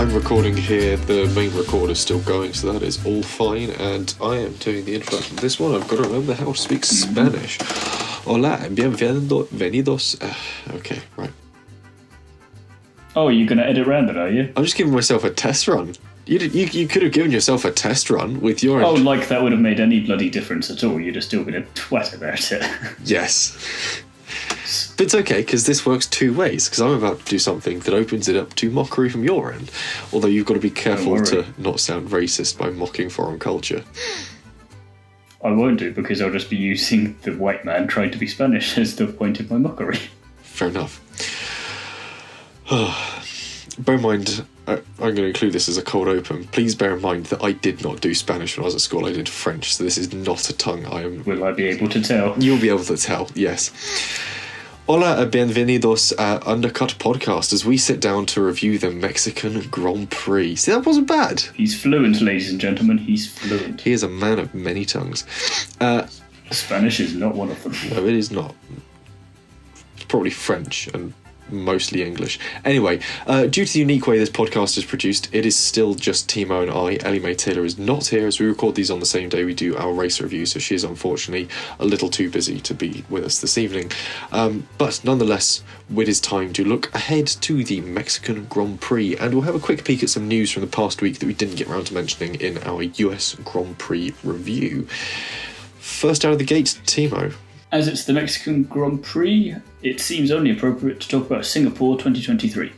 I'm recording here, the main recorder's still going, so that is all fine, and I am doing the introduction to this one. I've got to remember how to speak Spanish. Hola, bienvenidos. Okay, right. Oh, you're going to edit around it, are you? I'm just giving myself a test run. You could have given yourself a test run with your... Oh, like that would have made any bloody difference at all. You'd have still been a twat about it. Yes. But it's okay, because this works two ways, because I'm about to do something that opens it up to mockery from your end. Although you've got to be careful to not sound racist by mocking foreign culture. I won't do, because I'll just be using the white man trying to be Spanish as the point of my mockery. Fair enough. Bear in mind, I'm going to include this as a cold open. Please bear in mind that I did not do Spanish when I was at school. I did French, so this is not a tongue I am... Will I be able to tell? You'll be able to tell, yes. Hola, bienvenidos a Undercut podcast as we sit down to review the Mexican Grand Prix. See, that wasn't bad. He's fluent, ladies and gentlemen. He's fluent. He is a man of many tongues. Spanish is not one of them. No, it is not. It's probably French and mostly English. Anyway, due to the unique way this podcast is produced, it is still just Thiemo and I. Ellie-May Taylor is not here as we record these on the same day we do our race review, so she is unfortunately a little too busy to be with us this evening. But nonetheless, it is time to look ahead to the Mexican Grand Prix, and we'll have a quick peek at some news from the past week that we didn't get around to mentioning in our US Grand Prix review. First out of the gate, Thiemo. As it's the Mexican Grand Prix, it seems only appropriate to talk about Singapore 2023,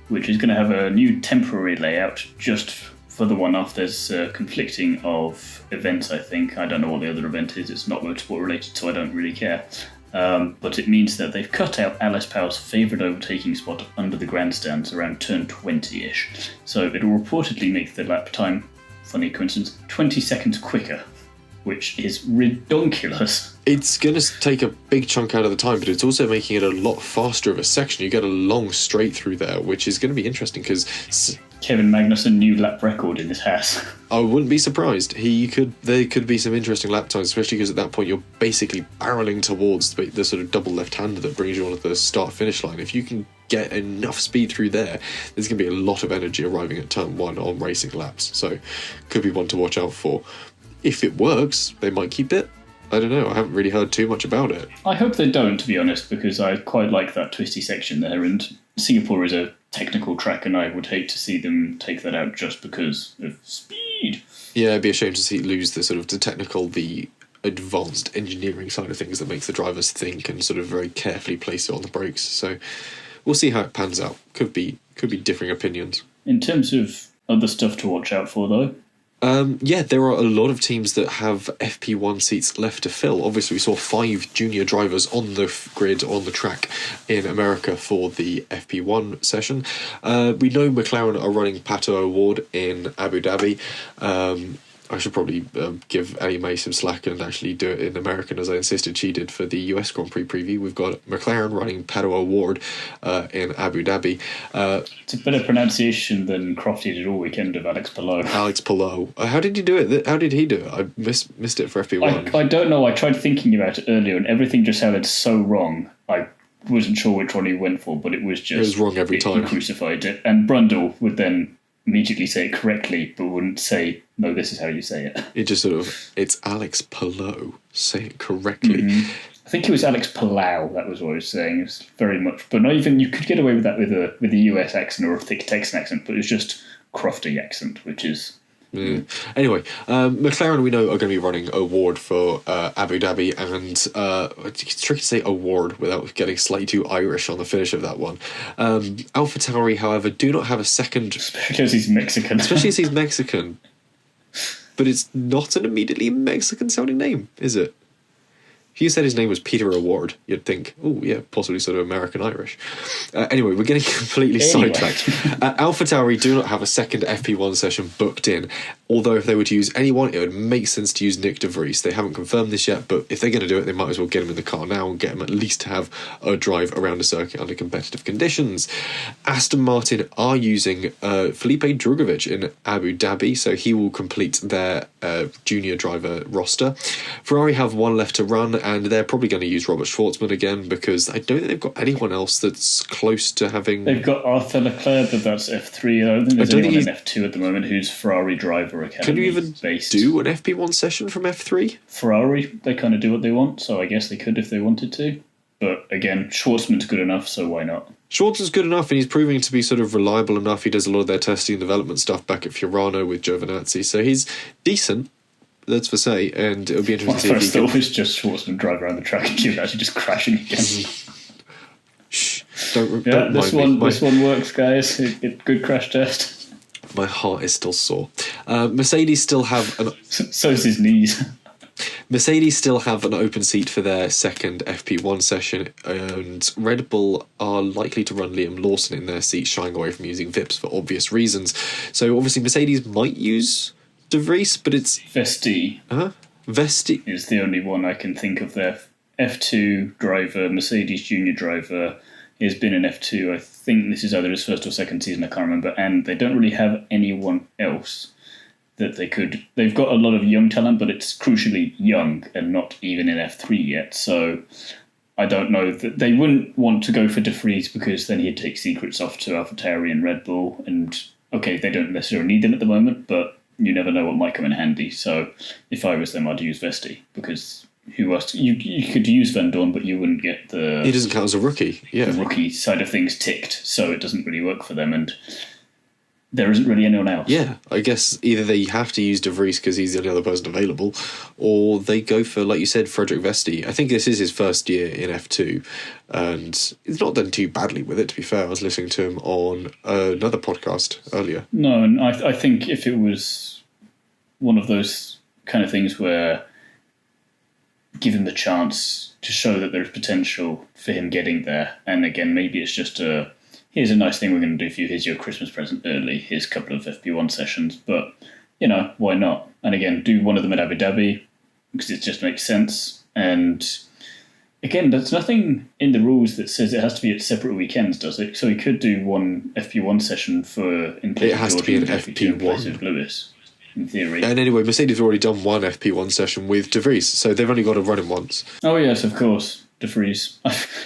which is going to have a new temporary layout just for the one-off. There's conflicting of events, I think. I don't know what the other event is. It's not motorsport related, so I don't really care. But it means that they've cut out Alice Powell's favourite overtaking spot under the grandstands around turn 20-ish. So it'll reportedly make the lap time, funny coincidence, 20 seconds quicker, which is redonkulous. It's going to take a big chunk out of the time, but it's also making it a lot faster of a section. You get a long straight through there, which is going to be interesting because... Kevin Magnussen, new lap record in this Haas. I wouldn't be surprised. There could be some interesting lap times, especially because at that point you're basically barreling towards the sort of double left-hander that brings you onto the start-finish line. If you can get enough speed through there, there's going to be a lot of energy arriving at turn one on racing laps. So could be one to watch out for. If it works, they might keep it. I don't know. I haven't really heard too much about it. I hope they don't, to be honest, because I quite like that twisty section there, and Singapore is a technical track, and I would hate to see them take that out just because of speed. Yeah, it'd be a shame to lose the sort of the technical, the advanced engineering side of things that makes the drivers think and sort of very carefully place it on the brakes. So we'll see how it pans out. Could be differing opinions. In terms of other stuff to watch out for, though, there are a lot of teams that have FP1 seats left to fill. Obviously, we saw 5 junior drivers on the grid, on the track in America for the FP1 session. We know McLaren are running Pato Award in Abu Dhabi. I should probably give Ellie-May some slack and actually do it in American as I insisted she did for the US Grand Prix preview. We've got McLaren running Paddock Award in Abu Dhabi. It's a better pronunciation than Crofty did all weekend of Alex Palou. Alex Palou. How did he do it? How did he do it? I missed it for FP1. I don't know. I tried thinking about it earlier and everything just sounded so wrong. I wasn't sure which one he went for, but it was just... It was wrong every time. He crucified it. And Brundle would then immediately say it correctly, but wouldn't say, no, this is how you say it. It just it's Alex Palou. Say it correctly. Mm-hmm. I think it was Alex Palau, that was what I was saying. It was very much, but not even, you could get away with that with a US accent or a thick Texan accent, but it was just Crofty accent, which is... Yeah. Anyway, McLaren we know are going to be running award for Abu Dhabi, and it's tricky to say award without getting slightly too Irish on the finish of that one. AlphaTauri, however, do not have a second... Especially as he's Mexican. Especially as he's Mexican. But it's not an immediately Mexican-sounding name, is it? If you said his name was Peter Award, you'd think, oh, yeah, possibly sort of American-Irish. Anyway, we're getting completely sidetracked. AlphaTauri do not have a second FP1 session booked in. Although if they were to use anyone, it would make sense to use Nick de Vries. They haven't confirmed this yet, but if they're going to do it, they might as well get him in the car now and get him at least to have a drive around a circuit under competitive conditions. Aston Martin are using Felipe Drugovich in Abu Dhabi, so he will complete their junior driver roster. Ferrari have one left to run, and they're probably going to use Robert Schwartzman again, because I don't think they've got anyone else that's close to having... They've got Arthur Leclerc, but that's F3. I don't think there's anyone in F2 at the moment who's Ferrari driver academy. Can you even do an FP1 session from F3? Ferrari, they kind of do what they want, so I guess they could if they wanted to. But again, Schwartzman's good enough, so why not? Schwartzman's good enough, and he's proving to be sort of reliable enough. He does a lot of their testing and development stuff back at Fiorano with Giovinazzi, so he's decent, that's for say, and it'll be interesting to see if he can... My first thought was just Schwartzman drive around the track and Giovinazzi just crashing again. Shh, don't this one works, guys. Good crash test. My heart is still sore. Mercedes still have an... So's his knees. Mercedes still have an open seat for their second FP1 session, and Red Bull are likely to run Liam Lawson in their seat, shying away from using VIPs for obvious reasons. So obviously Mercedes might use De Vries, but it's... Vesti. Vesti is the only one I can think of there. F2 driver, Mercedes junior driver. He's been in F2. I think this is either his first or second season, I can't remember. And they don't really have anyone else that they could... They've got a lot of young talent, but it's crucially young and not even in F3 yet. So I don't know. They wouldn't want to go for De Vries because then he'd take secrets off to AlphaTauri and Red Bull. And, okay, they don't necessarily need them at the moment, but you never know what might come in handy. So if I was them, I'd use Vesti, because... Who else? You could use Van Dorn, but you wouldn't get the... He doesn't count as a rookie, yeah. The rookie side of things ticked, so it doesn't really work for them, and there isn't really anyone else. Yeah, I guess either they have to use De Vries because he's the only other person available, or they go for, like you said, Frederick Vesti. I think this is his first year in F2, and he's not done too badly with it, to be fair. I was listening to him on another podcast earlier. No, and I think if it was one of those kind of things where... give him the chance to show that there's potential for him getting there. And again, maybe it's just here's a nice thing we're going to do for you. Here's your Christmas present early. Here's a couple of FP1 sessions. But, why not? And again, do one of them at Abu Dhabi because it just makes sense. And again, there's nothing in the rules that says it has to be at separate weekends, does it? So he could do one FP1 session in place it has of to be an FP2 in place FP1. of Lewis. In theory. And anyway, Mercedes have already done one FP1 session with De Vries, so they've only got to run him once. Oh yes, of course, De Vries.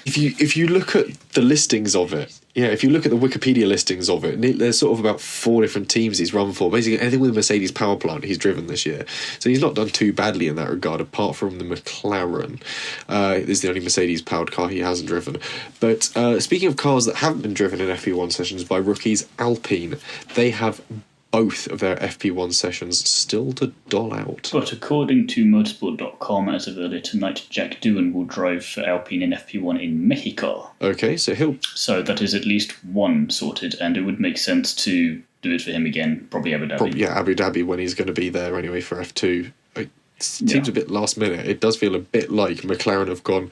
If you look at the listings of it, if you look at the Wikipedia listings of it, there's sort of about 4 different teams he's run for. Basically, anything with a Mercedes power plant he's driven this year. So he's not done too badly in that regard, apart from the McLaren. This is the only Mercedes-powered car he hasn't driven. But speaking of cars that haven't been driven in FP1 sessions by rookies, Alpine, they have both of their FP1 sessions still to doll out. But according to motorsport.com, as of earlier tonight, Jack Doohan will drive for Alpine in FP1 in Mexico. Okay, so that is at least one sorted, and it would make sense to do it for him again, probably Abu Dhabi. Abu Dhabi when he's going to be there anyway for F2. It seems a bit last minute. It does feel a bit like McLaren have gone,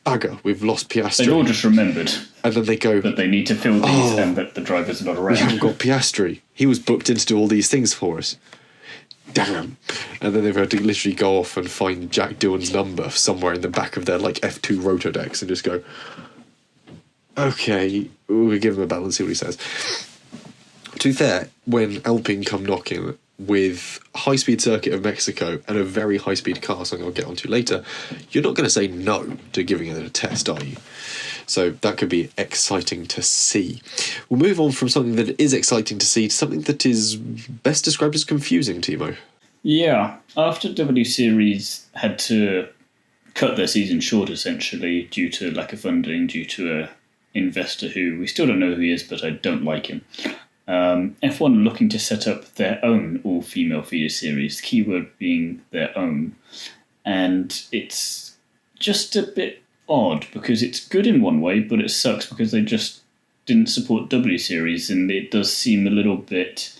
bugger, we've lost Piastri. They've all just remembered. And then they go... that they need to fill these and that the driver's not around. We haven't got Piastri. He was booked in to do all these things for us. Damn. And then they've had to literally go off and find Jack Doohan's number somewhere in the back of their F2 Rotodecks and just go, okay, we'll give him a bell and see what he says. To be fair, when Alpine come knocking with high-speed circuit of Mexico and a very high-speed car, something I'll get onto later, you're not going to say no to giving it a test, are you? So that could be exciting to see. We'll move on from something that is exciting to see to something that is best described as confusing, Thiemo. Yeah, after W Series had to cut their season short, essentially, due to lack of funding, due to an investor who, we still don't know who he is, but I don't like him. F1 are looking to set up their own all-female feeder series, the keyword being their own. And it's just a bit odd, because it's good in one way, but it sucks because they just didn't support W Series, and it does seem a little bit,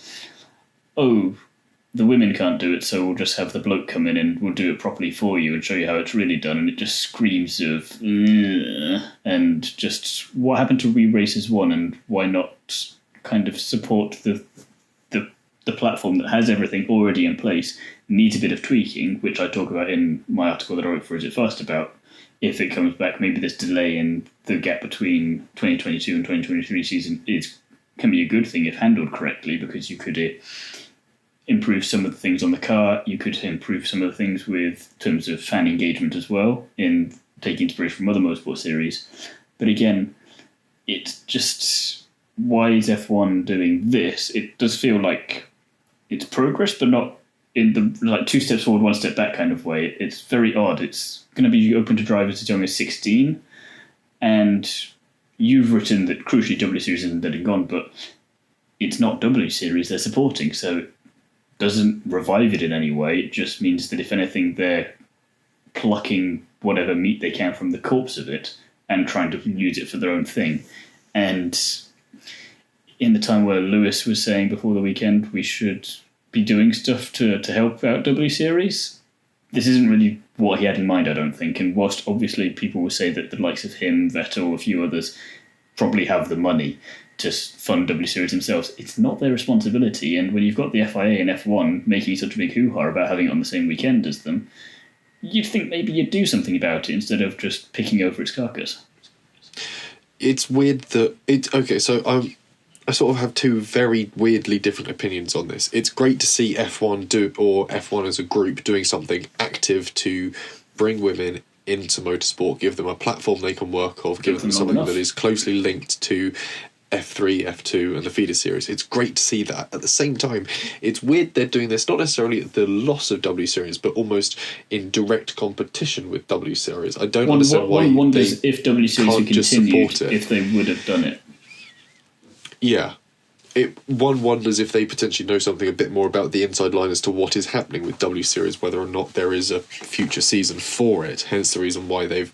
the women can't do it, so we'll just have the bloke come in and we'll do it properly for you and show you how it's really done, and it just screams of, and just, what happened to Re Races 1, and why not kind of support the the platform that has everything already in place needs a bit of tweaking, which I talk about in my article that I wrote for Is It Fast about. If it comes back, maybe this delay in the gap between 2022 and 2023 season can be a good thing if handled correctly, because you could improve some of the things on the car. You could improve some of the things with terms of fan engagement as well, in taking inspiration from other motorsport series. But again, it's just, why is F1 doing this? It does feel like it's progress, but not in the like 2 steps forward, 1 step back kind of way. It's very odd. It's going to be open to drivers as young as 16, and you've written that crucially W Series isn't dead and gone, but it's not W Series they're supporting, so it doesn't revive it in any way. It just means that if anything, they're plucking whatever meat they can from the corpse of it and trying to use it for their own thing. And in the time where Lewis was saying before the weekend we should be doing stuff to help out W Series, this isn't really what he had in mind, I don't think. And whilst obviously people will say that the likes of him, Vettel, a few others probably have the money to fund W Series themselves, it's not their responsibility. And when you've got the FIA and F1 making such a big hoo-ha about having it on the same weekend as them, you'd think maybe you'd do something about it instead of just picking over its carcass. It's weird that I sort of have two very weirdly different opinions on this. It's great to see F1 or F1 as a group doing something active to bring women into motorsport, give them a platform they can work off, give them something that is closely linked to F3, F2 and the feeder series. It's great to see that. At the same time, it's weird they're doing this not necessarily at the loss of W Series, but almost in direct competition with W Series. I don't understand why one wonders if W Series had continued, it. if they would have done it. Yeah. One wonders if they potentially know something a bit more about the inside line as to what is happening with W Series, whether or not there is a future season for it, hence the reason why they've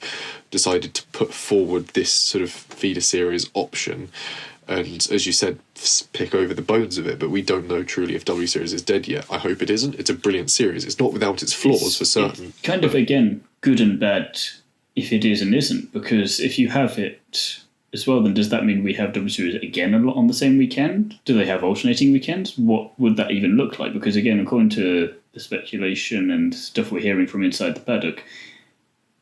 decided to put forward this sort of feeder series option and, as you said, pick over the bones of it. But we don't know truly if W Series is dead yet. I hope it isn't. It's a brilliant series. It's not without its flaws, for certain. It's kind of, again, good and bad if it is and isn't, because if you have it as well, then does that mean we have W Series again a lot on the same weekend? Do they have alternating weekends? What would that even look like? Because again, according to the speculation and stuff we're hearing from inside the paddock,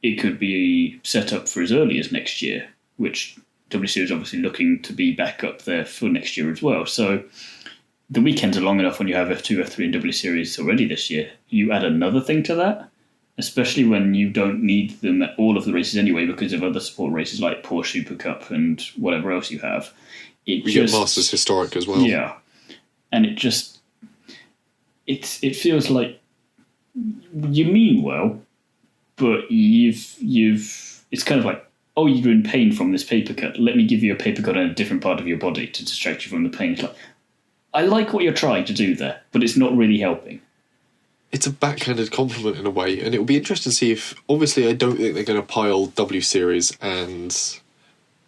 it could be set up for as early as next year, which W Series obviously looking to be back up there for next year as well. So the weekends are long enough when you have F2, F3 and W Series already this year. You add another thing to that, especially when you don't need them at all of the races anyway because of other support races like Porsche Super Cup and whatever else you have. We get Masters Historic as well. Yeah. And it feels like you mean well, but it's kind of like, oh, you're in pain from this paper cut. Let me give you a paper cut on a different part of your body to distract you from the pain. It's like, I like what you're trying to do there, but it's not really helping. It's a backhanded compliment in a way, and it will be interesting to see if, obviously I don't think they're going to pile W Series and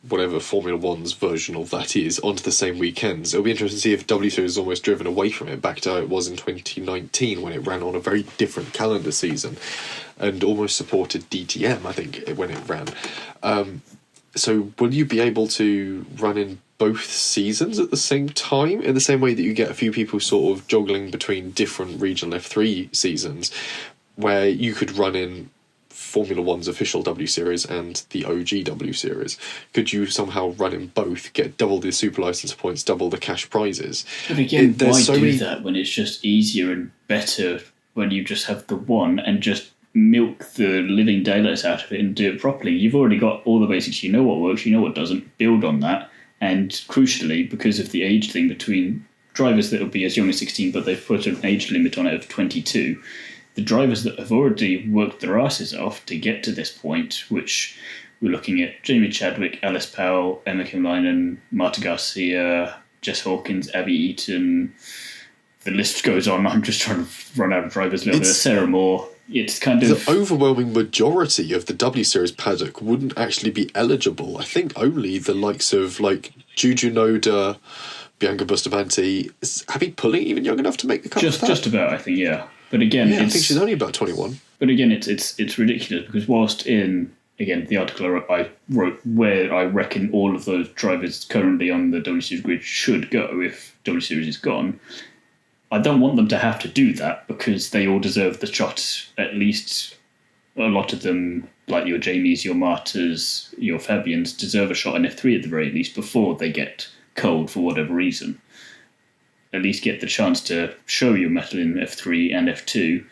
whatever Formula One's version of that is onto the same weekends. It'll be interesting to see if W Series is almost driven away from it, back to how it was in 2019 when it ran on a very different calendar season and almost supported DTM, I think, when it ran. So will you be able to run in both seasons at the same time, in the same way that you get a few people sort of juggling between different regional F3 seasons, where you could run in Formula One's official W Series and the OG W Series? Could you somehow run in both, get double the super license points, double the cash prizes? But again, why do that when it's just easier and better when you just have the one and just milk the living daylights out of it and do it properly? You've already got all the basics. You know what works, you know what doesn't. Build on that. And crucially, because of the age thing between drivers that will be as young as 16, but they've put an age limit on it of 22, the drivers that have already worked their asses off to get to this point, which we're looking at Jamie Chadwick, Alice Powell, Emma Kimleinen, Marta Garcia, Jess Hawkins, Abby Eaton, the list goes on. I'm just trying to run out of drivers a little bit. Sarah Moore. It's kind of... The overwhelming majority of the W Series paddock wouldn't actually be eligible. I think only the likes of, like, Juju Noda, Bianca Bustamante. Is Abby Pulling even young enough to make the cut? Just about, I think, yeah. But again, I think she's only about 21. But again, it's ridiculous because whilst in, again, the article I wrote where I reckon all of those drivers currently on the W Series grid should go if W Series is gone, I don't want them to have to do that because they all deserve the shot. At least a lot of them, like your Jamies, your Martas, your Fabians, deserve a shot in F3 at the very least before they get cold for whatever reason. At least get the chance to show your mettle in F3 and F2.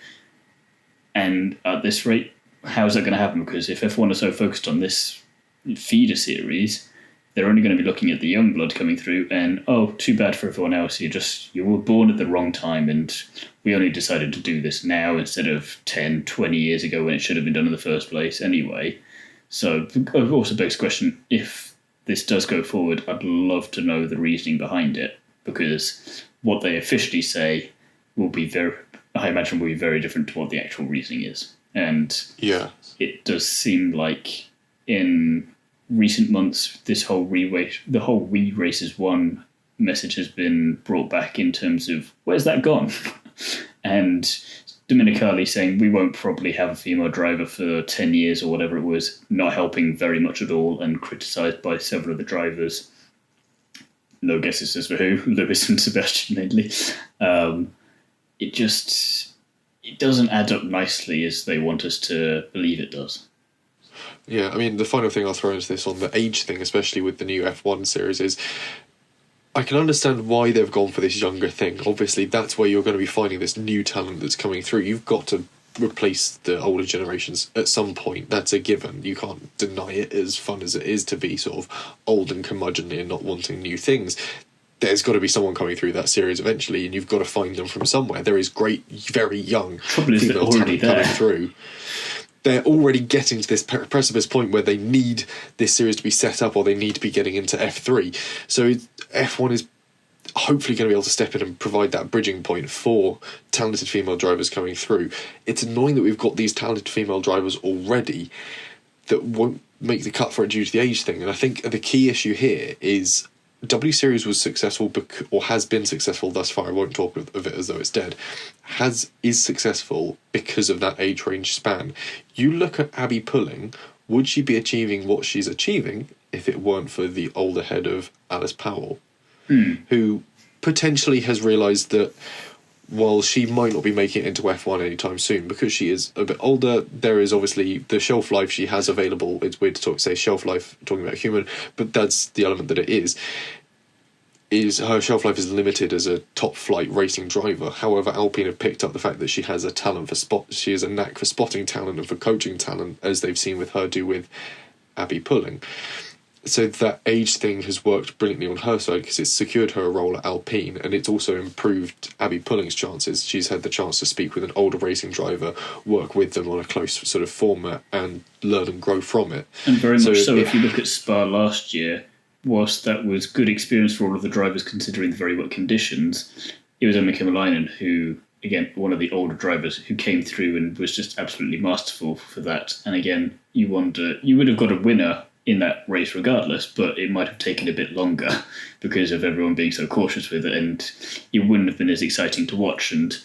And at this rate, how's that going to happen? Because if F1 are so focused on this feeder series, they're only going to be looking at the young blood coming through and, oh, too bad for everyone else. You were born at the wrong time and we only decided to do this now instead of 10, 20 years ago when it should have been done in the first place anyway. So it also begs the question, if this does go forward, I'd love to know the reasoning behind it, because what they officially say will be I imagine will be very different to what the actual reasoning is. And it does seem like in recent months, the whole We Races One message has been brought back in terms of, where's that gone? And Dominicali saying we won't probably have a female driver for 10 years or whatever it was, not helping very much at all and criticised by several of the drivers. No guesses as for who, Lewis and Sebastian mainly. It doesn't add up nicely as they want us to believe it does. Yeah, I mean, the final thing I'll throw into this on the age thing, especially with the new F1 series, is I can understand why they've gone for this younger thing. Obviously, that's where you're going to be finding this new talent that's coming through. You've got to replace the older generations at some point. That's a given. You can't deny it, as fun as it is to be sort of old and curmudgeonly and not wanting new things. There's got to be someone coming through that series eventually, and you've got to find them from somewhere. There is great, very young female talent coming through. They're already getting to this precipice point where they need this series to be set up, or they need to be getting into F3. So F1 is hopefully going to be able to step in and provide that bridging point for talented female drivers coming through. It's annoying that we've got these talented female drivers already that won't make the cut for it due to the age thing. And I think the key issue here is W Series was successful or has been successful thus far. I won't talk of it as though it's dead. Is successful because of that age range span. You look at Abby Pulling, would she be achieving what she's achieving if it weren't for the older head of Alice Powell, who potentially has realised that while she might not be making it into F1 anytime soon, because she is a bit older, there is obviously the shelf life she has available. It's weird to say shelf life, talking about human, but that's the element that it is her shelf life is limited as a top flight racing driver. However, Alpine have picked up the fact that she has a talent she has a knack for spotting talent and for coaching talent, as they've seen with her do with Abby Pulling. So that age thing has worked brilliantly on her side because it's secured her a role at Alpine, and it's also improved Abby Pulling's chances. She's had the chance to speak with an older racing driver, work with them on a close sort of format, and learn and grow from it. And very much so, if you look at Spa last year, whilst that was good experience for all of the drivers considering the very wet conditions, it was Emma Kymäläinen who, again, one of the older drivers who came through and was just absolutely masterful for that. And again, you wonder, you would have got a winner in that race regardless, but it might have taken a bit longer because of everyone being so cautious with it, and it wouldn't have been as exciting to watch. And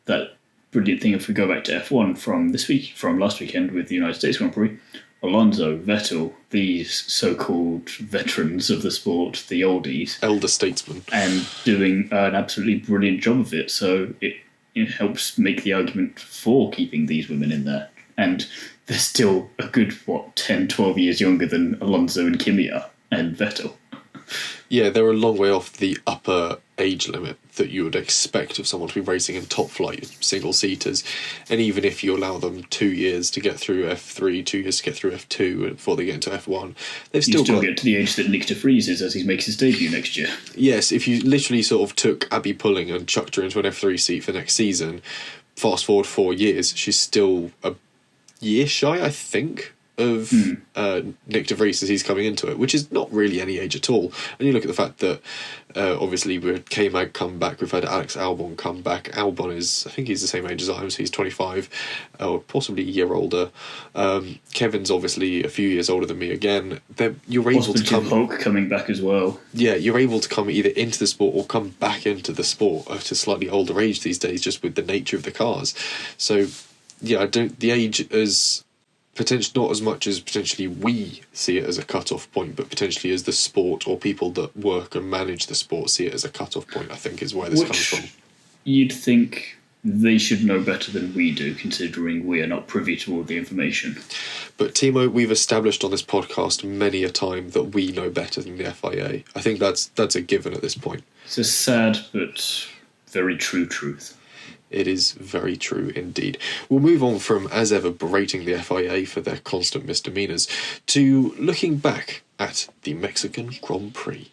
that brilliant thing, if we go back to F1 from last weekend with the United States Grand Prix, Alonso, Vettel, these so-called veterans of the sport, the oldies, elder statesmen, and doing an absolutely brilliant job of it. So it helps make the argument for keeping these women in there. And they're still a good, 10, 12 years younger than Alonso and Kimi are, and Vettel. Yeah, they're a long way off the upper age limit that you would expect of someone to be racing in top flight single-seaters. And even if you allow them 2 years to get through F3, 2 years to get through F2 before they get into F1, they've still get to the age that Nick de Vries is as he makes his debut next year. Yes, if you literally sort of took Abby Pulling and chucked her into an F3 seat for next season, fast forward 4 years, she's still a year shy, I think, of Nick de Vries as he's coming into it, which is not really any age at all. And you look at the fact that obviously we've had K-Mag come back, we've had Alex Albon come back. Albon is, I think he's the same age as I am, so he's 25, or possibly a year older. Kevin's obviously a few years older than me again. You're able to come... Hulk coming back as well. Yeah, you're able to come either into the sport or come back into the sport at a slightly older age these days, just with the nature of the cars. So, yeah, the age is... potentially not as much as potentially we see it as a cut-off point, but potentially as the sport or people that work and manage the sport see it as a cut-off point, I think, is where this comes from. you'd think they should know better than we do, considering we are not privy to all the information. But Thiemo, we've established on this podcast many a time that we know better than the FIA. I think that's a given at this point. It's a sad but very true truth. It is very true indeed. We'll move on from, as ever, berating the FIA for their constant misdemeanours to looking back at the Mexican Grand Prix.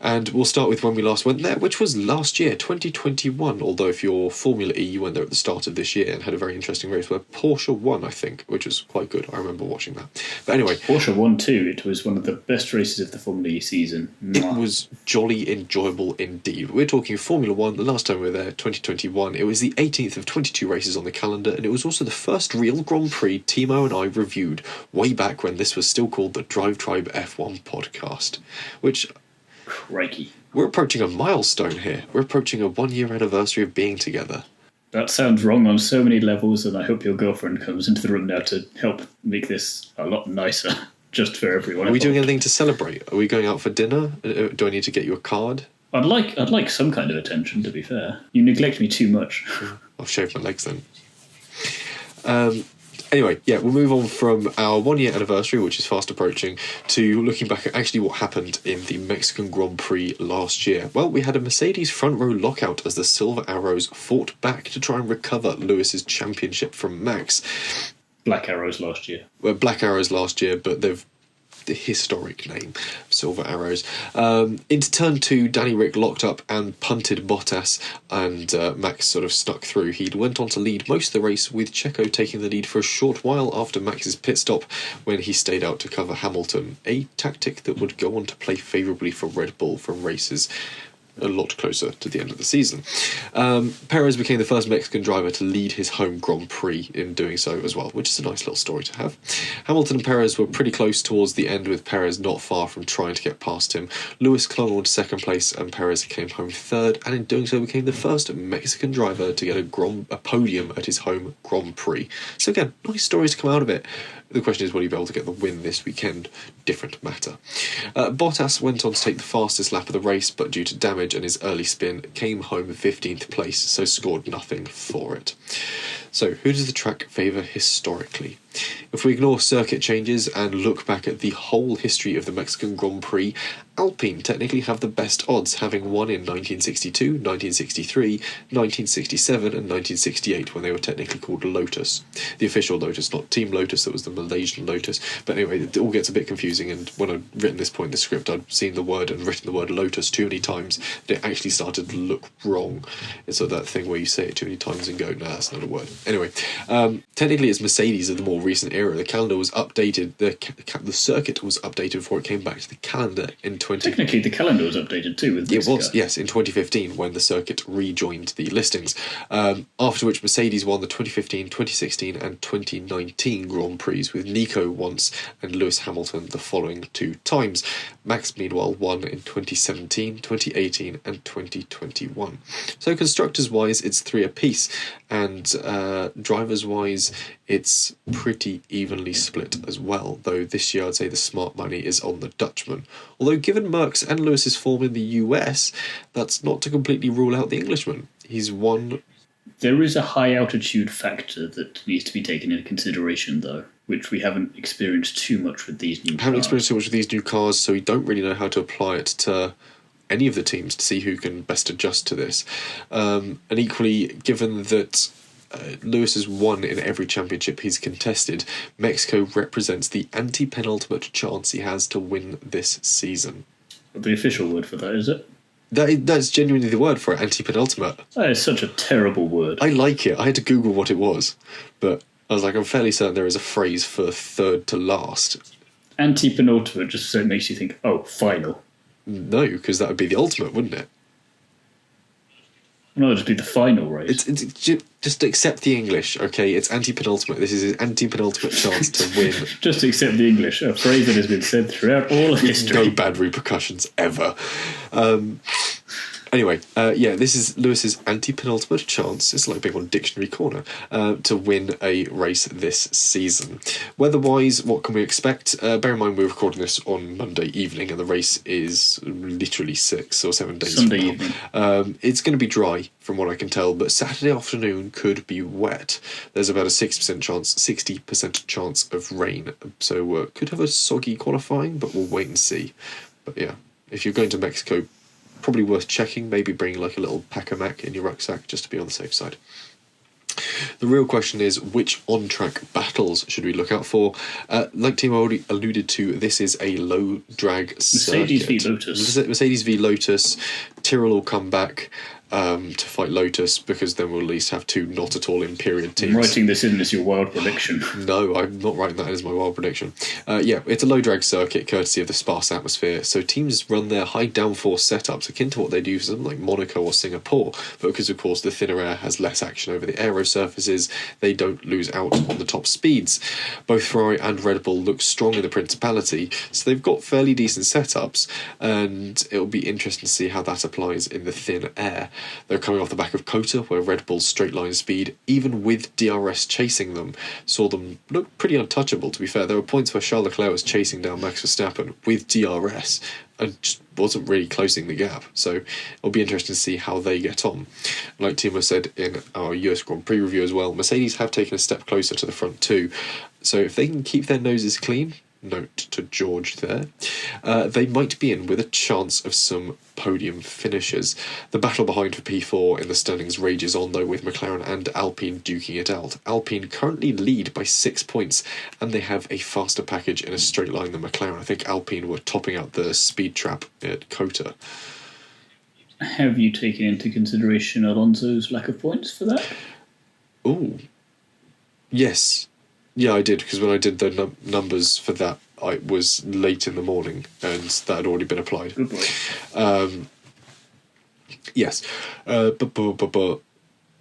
And we'll start with when we last went there, which was last year, 2021. Although if you're Formula E, you went there at the start of this year and had a very interesting race where Porsche won, I think, which was quite good. I remember watching that. But anyway. Porsche won too. It was one of the best races of the Formula E season. It was jolly enjoyable indeed. We're talking Formula 1. The last time we were there, 2021. It was the 18th of 22 races on the calendar, and it was also the first real Grand Prix Thiemo and I reviewed way back when this was still called the Drive Tribe F1 podcast, which... Crikey. We're approaching a milestone here. We're approaching a 1-year anniversary of being together. That sounds wrong on so many levels, and I hope your girlfriend comes into the room now to help make this a lot nicer, just for everyone. Are we doing anything to celebrate? Are we going out for dinner? Do I need to get you a card? I'd like some kind of attention, to be fair. You neglect me too much. I'll shave my legs then. Anyway, yeah, we'll move on from our 1-year anniversary, which is fast approaching, to looking back at actually what happened in the Mexican Grand Prix last year. Well, we had a Mercedes front row lockout as the Silver Arrows fought back to try and recover Lewis's championship from Max. Black Arrows last year. Well, Black Arrows last year, but they've the historic name, Silver Arrows. Into turn 2, Danny Rick locked up and punted Bottas, and Max sort of snuck through. He went on to lead most of the race, with Checo taking the lead for a short while after Max's pit stop when he stayed out to cover Hamilton, a tactic that would go on to play favourably for Red Bull from races a lot closer to the end of the season. Perez became the first Mexican driver to lead his home Grand Prix in doing so as well, which is a nice little story to have. Hamilton and Perez were pretty close towards the end, with Perez not far from trying to get past him. Lewis clung on to second place and Perez came home third, and in doing so became the first Mexican driver to get a podium at his home Grand Prix. So again, nice stories to come out of it. The question is, will he be able to get the win this weekend? Different matter. Bottas went on to take the fastest lap of the race, but due to damage and his early spin, came home 15th place, so scored nothing for it. So, who does the track favour historically? If we ignore circuit changes and look back at the whole history of the Mexican Grand Prix, Alpine technically have the best odds, having won in 1962, 1963, 1967 and 1968, when they were technically called Lotus. The official Lotus, not Team Lotus, that was the Malaysian Lotus. But anyway, it all gets a bit confusing, and when I'd written this point in the script, I'd seen the word and written the word Lotus too many times that it actually started to look wrong. It's sort of that thing where you say it too many times and go, no, that's not a word. Anyway, technically it's Mercedes of the more recent era. The calendar was updated, the circuit was updated before it came back to the calendar in Technically, the calendar was updated too with this. It was, yes, in 2015 when the circuit rejoined the listings. After which Mercedes won the 2015, 2016 and 2019 Grand Prix, with Nico once and Lewis Hamilton the following 2 times. Max, meanwhile, won in 2017, 2018 and 2021. So constructors-wise, it's 3 apiece, and drivers-wise, it's pretty evenly split as well, though this year I'd say the smart money is on the Dutchman. Although given Merckx and Lewis's form in the US, that's not to completely rule out the Englishman. He's won... There is a high altitude factor that needs to be taken into consideration, though, which we haven't experienced too much with these new cars. Haven't experienced too much with these new cars, so we don't really know how to apply it to any of the teams to see who can best adjust to this. And equally, given that Lewis has won in every championship he's contested, Mexico represents the anti-penultimate chance he has to win this season. The official word for that, is it? That's genuinely the word for it, anti-penultimate. That is such a terrible word. I like it. I had to Google what it was, but I was like, I'm fairly certain there is a phrase for third to last. Anti-penultimate just so it makes you think, oh, final. No, because that would be the ultimate, wouldn't it? No, it'd just be the final race. It's just accept the English, okay? It's anti-penultimate. This is his anti-penultimate chance to win. Just accept the English, a phrase that has been said throughout all of history. No bad repercussions ever. Anyway, this is Lewis's anti-penultimate chance. It's like being on Dictionary Corner to win a race this season. Weather-wise, what can we expect? Bear in mind we're recording this on Monday evening, and the race is literally 6 or 7 days Sunday from evening. It's going to be dry, from what I can tell, but Saturday afternoon could be wet. There's about a 60% chance of rain, so could have a soggy qualifying, but we'll wait and see. But yeah, if you're going to Mexico, probably worth checking, maybe bring like a little pack-a-mac in your rucksack just to be on the safe side. The real question is, which on-track battles should we look out for? Like Thiemo already alluded to, this is a low-drag Mercedes circuit. v Lotus. Mercedes v Lotus. Tyrrell will come back to fight Lotus, because then we'll at least have two not at all in period teams. I'm writing this in as your wild prediction. No, I'm not writing that as my wild prediction. It's a low drag circuit courtesy of the sparse atmosphere, so teams run their high downforce setups akin to what they do for something like Monaco or Singapore, but because of course the thinner air has less action over the aero surfaces, they don't lose out on the top speeds. Both Ferrari and Red Bull look strong in the Principality, so they've got fairly decent setups, and it'll be interesting to see how that applies in the thin air. They're coming off the back of Cota, where Red Bull's straight line speed, even with DRS chasing them, saw them look pretty untouchable, to be fair. There were points where Charles Leclerc was chasing down Max Verstappen with DRS and just wasn't really closing the gap. So it'll be interesting to see how they get on. Like Thiemo said in our US Grand Prix review as well, Mercedes have taken a step closer to the front too. So if they can keep their noses clean, note to George there, they might be in with a chance of some podium finishes. The battle behind for P4 in the standings rages on, though, with McLaren and Alpine duking it out. Alpine currently lead by 6 points, and they have a faster package in a straight line than McLaren. I think Alpine were topping out the speed trap at Cota. Have you taken into consideration Alonso's lack of points for that? Oh, yes. Yeah, I did, because when I did the numbers for that, I was late in the morning, and that had already been applied. Good boy. Yes. But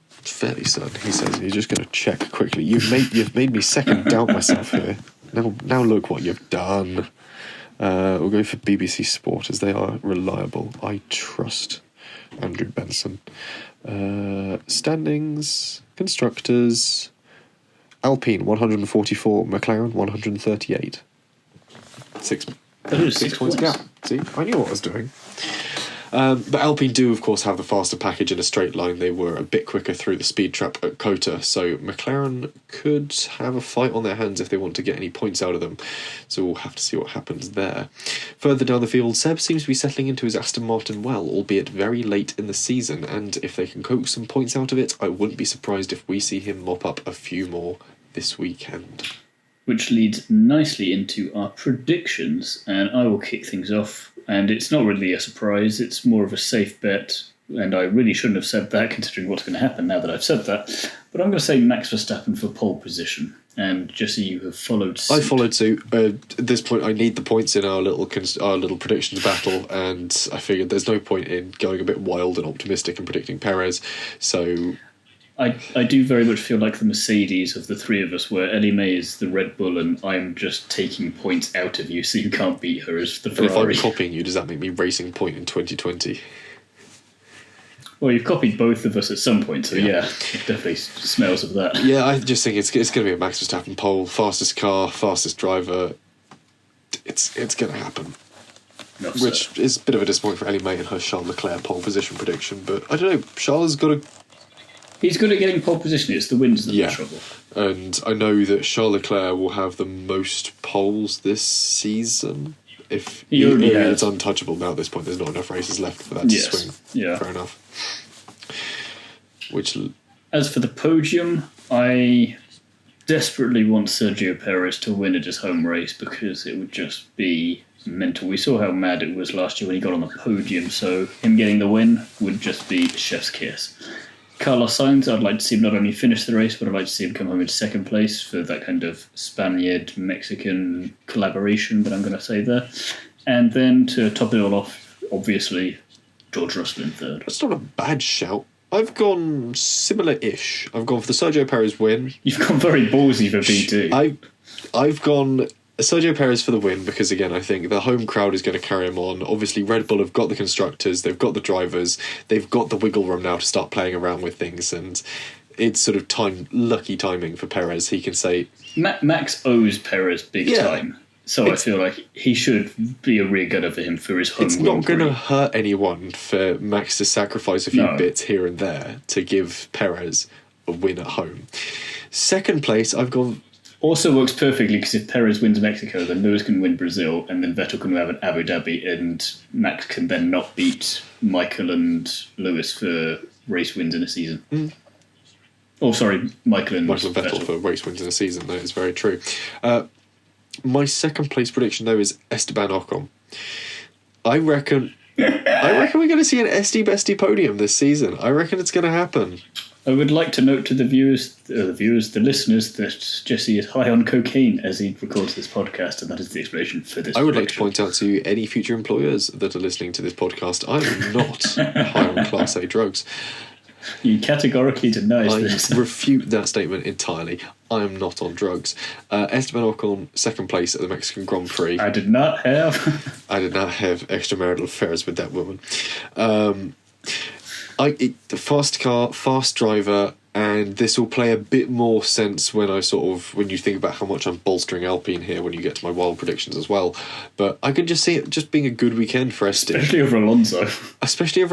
fairly certain, he says. He's just going to check quickly. You've made me second doubt myself here. Now look what you've done. We'll go for BBC Sport, as they are reliable. I trust Andrew Benson. Standings, constructors... Alpine 144, McLaren 138. Six points gap. See, I knew what I was doing. But Alpine do, of course, have the faster package in a straight line. They were a bit quicker through the speed trap at Cota, so McLaren could have a fight on their hands if they want to get any points out of them. So we'll have to see what happens there. Further down the field, Seb seems to be settling into his Aston Martin well, albeit very late in the season, and if they can coax some points out of it, I wouldn't be surprised if we see him mop up a few more this weekend. Which leads nicely into our predictions, and I will kick things off. And it's not really a surprise, it's more of a safe bet, and I really shouldn't have said that considering what's going to happen now that I've said that. But I'm going to say Max Verstappen for pole position. And Jesse, you have followed suit. I followed suit. At this point, I need the points in our little predictions battle, and I figured there's no point in going a bit wild and optimistic and predicting Perez. So I do very much feel like the Mercedes of the three of us, where Ellie-May is the Red Bull and I'm just taking points out of you so you can't beat her as the Ferrari. If I'm copying you, does that make me Racing Point in 2020? Well, you've copied both of us at some point, so yeah it definitely smells of that. Yeah, I just think it's going to be a Max Verstappen pole, fastest car, fastest driver. It's going to happen. Which is a bit of a disappointment for Ellie-May and her Charles Leclerc pole position prediction, but I don't know, Charles has got a... He's good at getting pole position, it's the wins that are the trouble. And I know that Charles Leclerc will have the most poles this season. If it's untouchable now at this point, there's not enough races left for that to swing. Yeah. Fair enough. As for the podium, I desperately want Sergio Perez to win at his home race because it would just be mental. We saw how mad it was last year when he got on the podium, so him getting the win would just be chef's kiss. Carlos Sainz, I'd like to see him not only finish the race, but I'd like to see him come home in second place for that kind of Spaniard-Mexican collaboration that I'm going to say there. And then to top it all off, obviously, George Russell in third. That's not a bad shout. I've gone similar-ish. I've gone for the Sergio Perez win. You've gone very ballsy for P2. I've gone Sergio Perez for the win, because again, I think the home crowd is going to carry him on. Obviously, Red Bull have got the constructors, they've got the drivers, they've got the wiggle room now to start playing around with things, and it's sort of lucky timing for Perez. He can say... Max owes Perez big time, so I feel like he should be a rear gunner for him for his home. It's not going to hurt anyone for Max to sacrifice a few bits here and there to give Perez a win at home. Second place, I've gone... Also works perfectly, because if Perez wins Mexico, then Lewis can win Brazil, and then Vettel can have an Abu Dhabi, and Max can then not beat Michael and Lewis for race wins in a season. Oh, sorry, Michael and Vettel for race wins in a season. That is very true. My second place prediction, though, is Esteban Ocon. I reckon we're going to see an Esty Bestie podium this season. I reckon it's going to happen. I would like to note to the listeners, that Jesse is high on cocaine as he records this podcast, and that is the explanation for this. I would like to point out to any future employers that are listening to this podcast, I am not high on Class A drugs. You categorically deny this. I refute that statement entirely. I am not on drugs. Esteban Ocon, second place at the Mexican Grand Prix. I did not have extramarital affairs with that woman. The fast car, fast driver, and this will play a bit more sense when you think about how much I'm bolstering Alpine here when you get to my wild predictions as well. But I can just see it just being a good weekend for Esti. Especially over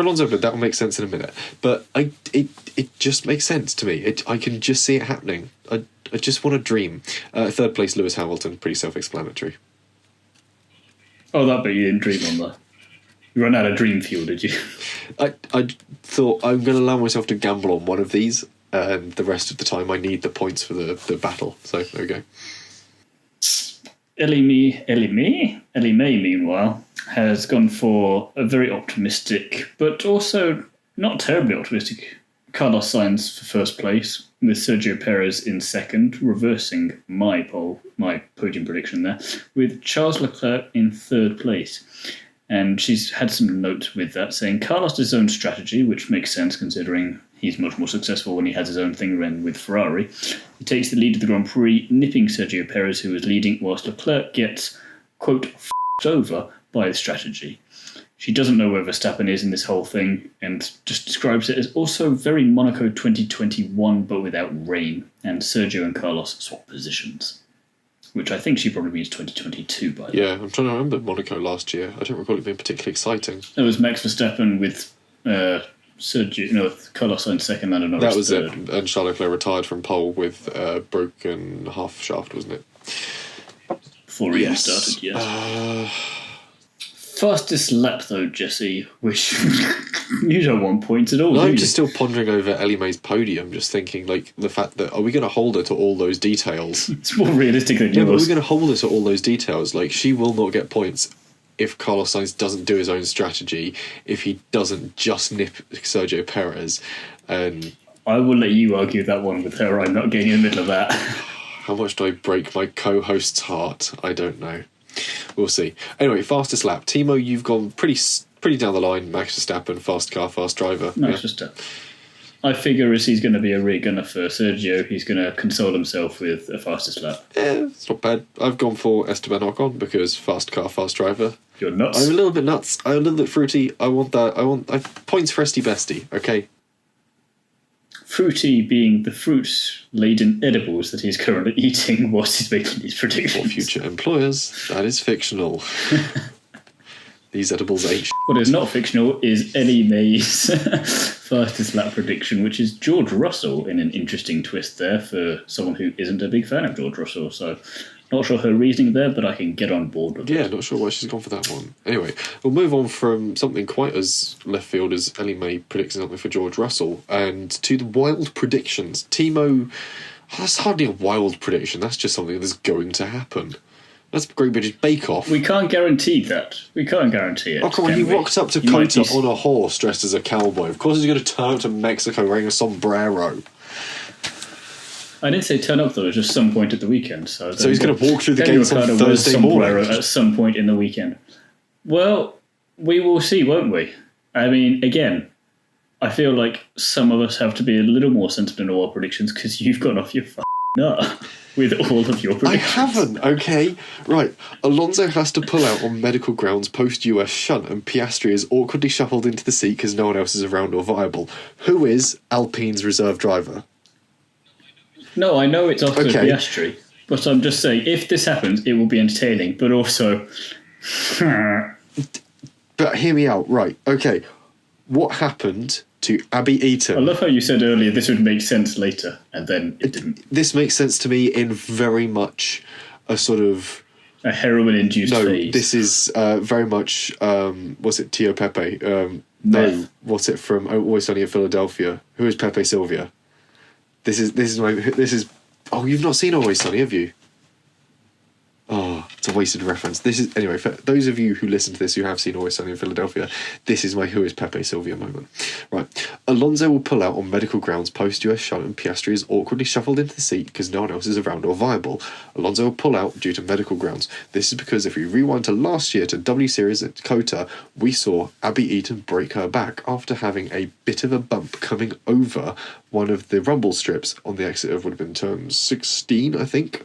Alonso, but that will make sense in a minute. But it just makes sense to me. I can just see it happening. I just want to dream. Third place, Lewis Hamilton, pretty self-explanatory. Oh, that bit you didn't dream on that. You ran out of dream fuel, did you? I thought I'm going to allow myself to gamble on one of these, and the rest of the time I need the points for the battle. So there we go. Ellie-May, meanwhile, has gone for a very optimistic, but also not terribly optimistic, Carlos Sainz for first place, with Sergio Perez in second, reversing my podium prediction there, with Charles Leclerc in third place. And she's had some notes with that, saying Carlos does his own strategy, which makes sense considering he's much more successful when he has his own thing run with Ferrari. He takes the lead of the Grand Prix, nipping Sergio Perez, who is leading, whilst Leclerc gets, quote, f***ed over by the strategy. She doesn't know where Verstappen is in this whole thing, and just describes it as also very Monaco 2021, but without rain, and Sergio and Carlos swap positions. Which I think she probably means 2022, by the way. Yeah, I'm trying to remember Monaco last year. I don't recall it being particularly exciting. It was Max Verstappen with Carlos in second and Norris that was third. it. And Charles Leclerc retired from pole with a broken half shaft, wasn't it? Before he even started, yes. Fastest lap, though, Jesse, which you don't want points at all, I'm just still pondering over Ellie-May's podium, just thinking, like, the fact that, are we going to hold her to all those details? It's more realistic than yours. Yeah, but we're going to hold her to all those details. Like, she will not get points if Carlos Sainz doesn't do his own strategy, if he doesn't just nip Sergio Perez. And I will let you argue that one with her. I'm not getting in the middle of that. How much do I break my co-host's heart? I don't know. We'll see. Anyway, fastest lap. Thiemo, you've gone pretty down the line. Max Verstappen, fast car, fast driver. Max Verstappen. I figure as he's going to be a rear gunner for Sergio, he's going to console himself with a fastest lap. Yeah, it's not bad. I've gone for Esteban Ocon because fast car, fast driver. You're nuts. I'm a little bit nuts. I'm a little bit fruity. I want points for Esty Bestie, okay? Fruity being the fruit-laden edibles that he's currently eating whilst he's making these predictions. For future employers, that is fictional. These edibles ain't What is not fictional is Ellie-May's fastest lap prediction, which is George Russell, in an interesting twist there for someone who isn't a big fan of George Russell. So, not sure her reasoning there, but I can get on board with it. Yeah, not sure why she's gone for that one. Anyway, we'll move on from something quite as left field as Ellie-May predicting something for George Russell, and to the wild predictions. Thiemo, that's hardly a wild prediction, that's just something that's going to happen. That's Great British Bake Off. We can't guarantee that. We can't guarantee it. Oh, come on, he rocked up to Kota on a horse dressed as a cowboy. Of course he's going to turn up to Mexico wearing a sombrero. I didn't say turn up, though. It was just some point at the weekend. So he's going to walk through the gates on Thursday morning? At some point in the weekend. Well, we will see, won't we? I mean, again, I feel like some of us have to be a little more sensible in all our predictions because you've gone off your No, with all of your predictions. I haven't, okay? Right. Alonso has to pull out on medical grounds post-US shunt, and Piastri is awkwardly shuffled into the seat because no one else is around or viable. Who is Alpine's reserve driver? No, I know it's Oscar Piastri, but I'm just saying, if this happens, it will be entertaining, but also... But hear me out, right, okay. What happened to Abby Eaton? I love how you said earlier this would make sense later, and then it didn't. This makes sense to me in very much a sort of... A heroin-induced phase. This is very much, was it Tio Pepe? No, what's it from Always Sunny in Philadelphia? Who is Pepe Sylvia? This is... Oh, you've not seen Always Sunny, have you? Oh, it's a wasted reference. This is... Anyway, for those of you who listen to this who have seen Always Sunny in Philadelphia, this is my Who is Pepe Sylvia moment. Right. Alonso will pull out on medical grounds post-US shunt, and Piastri is awkwardly shuffled into the seat because no one else is around or viable. Alonso will pull out due to medical grounds. This is because if we rewind to last year to W Series at Kota, we saw Abby Eaton break her back after having a bit of a bump coming over one of the rumble strips on the exit of would have been turn 16, I think.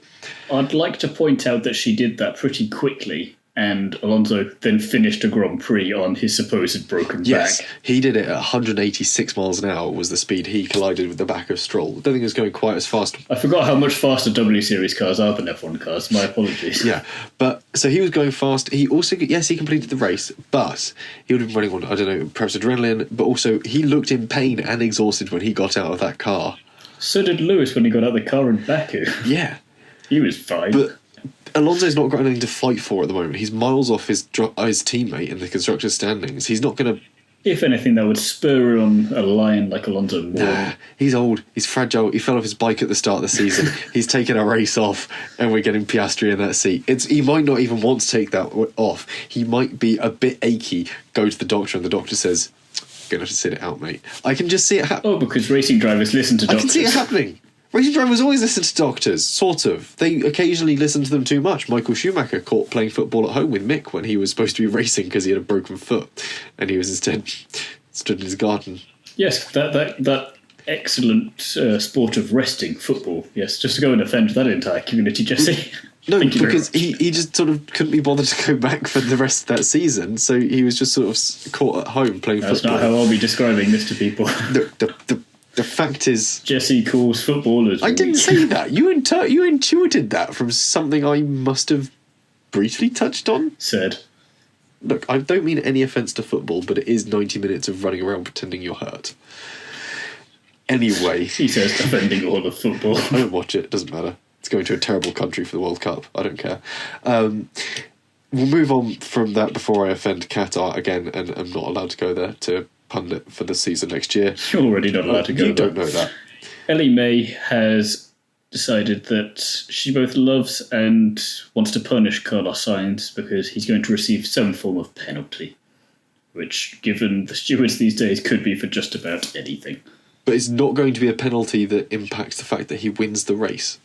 I'd like to point out that she did that pretty quickly, and Alonso then finished a Grand Prix on his supposed broken back. He did it at 186 miles an hour was the speed he collided with the back of Stroll. I don't think it was going quite as fast. I forgot how much faster W Series cars are than F1 cars. My apologies. Yeah, but so he was going fast. He also, yes, he completed the race, but he would have been running on, I don't know, perhaps adrenaline, but also he looked in pain and exhausted when he got out of that car. So did Lewis when he got out of the car in Baku. Yeah. He was fine. But Alonso's not got anything to fight for at the moment. He's miles off his teammate in the constructors' standings. He's not going to... If anything, that would spur on a lion like Alonso more. Nah, he's old. He's fragile. He fell off his bike at the start of the season. He's taken a race off, and we're getting Piastri in that seat. He might not even want to take that off. He might be a bit achy, go to the doctor, and the doctor says, "You're going to have to sit it out, mate." I can just see it happen. Oh, because racing drivers listen to doctors. I can see it happening. Racing drivers always listen to doctors, sort of. They occasionally listen to them too much. Michael Schumacher caught playing football at home with Mick when he was supposed to be racing because he had a broken foot, and he was instead stood in his garden. Yes, that excellent sport of resting, football. Yes, just to go and offend that entire community, Jesse. No, because he just sort of couldn't be bothered to go back for the rest of that season, so he was just sort of caught at home playing football. That's not how I'll be describing this to people. The fact is... Jesse calls footballers... I didn't say that. You intuited that from something I must have briefly touched on. Said. Look, I don't mean any offence to football, but it is 90 minutes of running around pretending you're hurt. Anyway... He says offending all of football. I don't watch it. It doesn't matter. It's going to a terrible country for the World Cup. I don't care. We'll move on from that before I offend Qatar again, and I'm not allowed to go there to... pundit for the season next year. You're already not allowed to go. You don't know that. Ellie-May has decided that she both loves and wants to punish Carlos Sainz because he's going to receive some form of penalty, which, given the stewards these days, could be for just about anything. But it's not going to be a penalty that impacts the fact that he wins the race.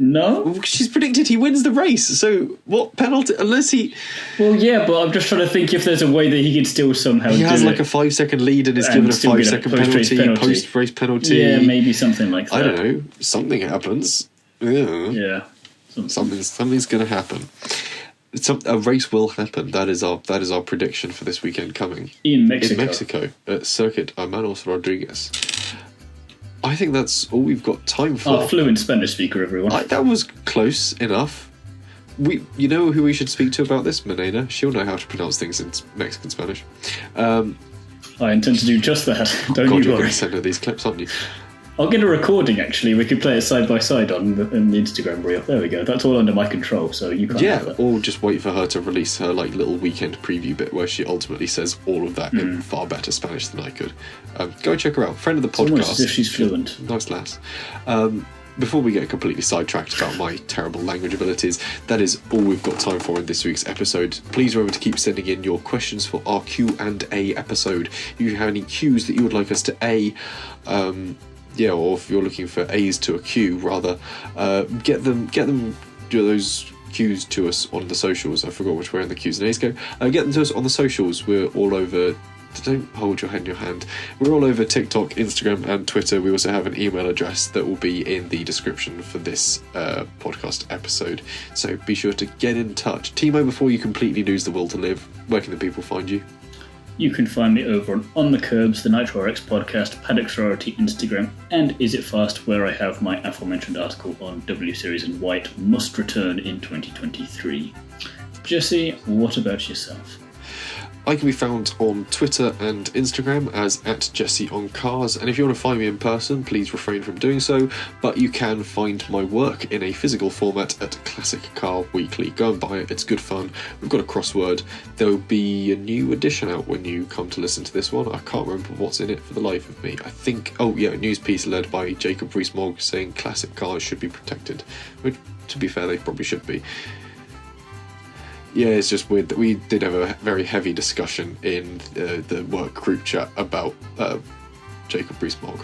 No? Well, she's predicted he wins the race, so what penalty? Unless he... Well, yeah, but I'm just trying to think if there's a way that he could still somehow He has do like it a 5-second lead and is given a 5-second penalty, post-race penalty. Yeah, maybe something like that. I don't know. Something happens. Yeah. Something's going to happen. A race will happen. That is our prediction for this weekend coming. In Mexico. In Mexico, at Circuit Hermanos Rodriguez. I think that's all we've got time for. Our fluent Spanish speaker, everyone. That was close enough. You know who we should speak to about this? Menena. She'll know how to pronounce things in Mexican Spanish. I intend to do just that. Don't you you're worry. going to send her these clips, aren't you? I'll get a recording, actually. We could play it side by side on the Instagram reel. There we go. That's all under my control, so you can't have that. Or just wait for her to release her little weekend preview bit where she ultimately says all of that in far better Spanish than I could. Go check her out. Friend of the podcast. Almost as if she's fluent. Nice lass. Before we get completely sidetracked about my terrible language abilities, that is all we've got time for in this week's episode. Please remember to keep sending in your questions for our Q&A episode. If you have any Qs that you would like us to or if you're looking for A's to a Q, rather, get them do those Qs to us on the socials. I forgot which way in the Qs and A's go. Get them to us on the socials. We're all over don't hold your head in your hand. We're all over TikTok, Instagram and Twitter. We also have an email address that will be in the description for this podcast episode. So be sure to get in touch. Thiemo, before you completely lose the will to live, where can the people find you? You can find me over on the Curbs, the Nitro RX podcast, Paddock Sorority Instagram, and Is It Fast, where I have my aforementioned article on W Series and White must return in 2023. Jesse, what about yourself? I can be found on Twitter and Instagram as @JesseOnCars, and if you want to find me in person, please refrain from doing so, but you can find my work in a physical format at Classic Car Weekly. Go and buy it, it's good fun. We've got a crossword. There will be a new edition out when you come to listen to this one. I can't remember what's in it for the life of me. I think, a news piece led by Jacob Rees-Mogg saying classic cars should be protected, which, to be fair, they probably should be. Yeah, it's just weird that we did have a very heavy discussion in the work group chat about Jacob Rees-Mogg,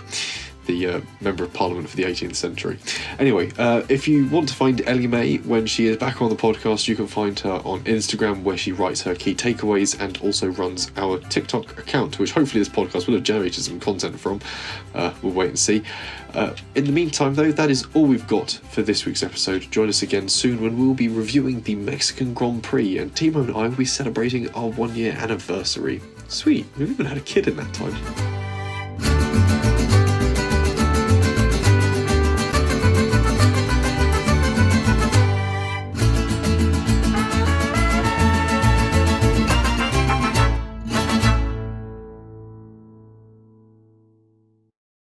the Member of Parliament for the 18th century. Anyway, if you want to find Ellie-May when she is back on the podcast, you can find her on Instagram, where she writes her key takeaways and also runs our TikTok account, which hopefully this podcast will have generated some content from. We'll wait and see. In the meantime, though, that is all we've got for this week's episode. Join us again soon when we'll be reviewing the Mexican Grand Prix, and Thiemo and I will be celebrating our 1-year anniversary. Sweet, we've even had a kid in that time.